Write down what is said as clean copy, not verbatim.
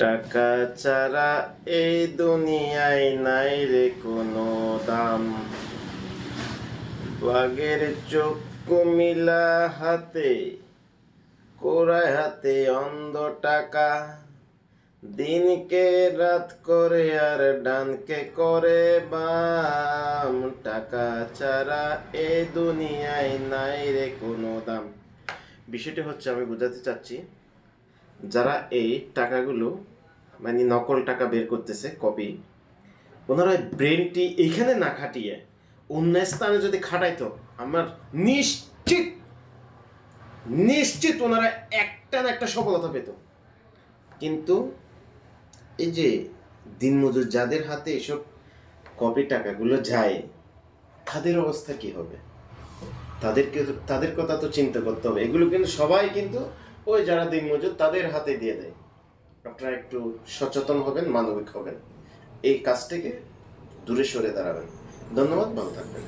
টাকা ছাড়া এই দুনিয়ায় নাই রে কোনো দাম। বাঘের চোখ কুমিলা হাতে, কোরায় হাতে অন্ধ টাকা। দিনকে রাত করে আর ডানকে করে বাম। টাকা ছাড়া এই দুনিয়ায় নাই রে কোনো দাম। বিষয়টি হচ্ছে, আমি বোঝাতে চাচ্ছি, যারা এই টাকাগুলো মানে নকল টাকা বের করতেছে, কপি, ওনারা ব্রেনটি এইখানে না খাটিয়ে অন্য স্থানে যদি খাটাইতো, আমার নিশ্চিত নিশ্চিত ওনারা একটা না একটা সফলতা পেত। কিন্তু এই যে দিনমজুর যাদের হাতে এসব কপি টাকাগুলো যায়, তাদের অবস্থা কি হবে? তাদের কথা তো চিন্তা করতে হবে। এগুলো কিন্তু সবাই কিন্তু ওই যারা দিনমজুর তাদের হাতে দিয়ে দেয়। আপনারা একটু সচেতন হবেন, মানবিক হবেন, এই কাজ থেকে দূরে সরে দাঁড়াবেন। ধন্যবাদ, ভালো থাকবেন।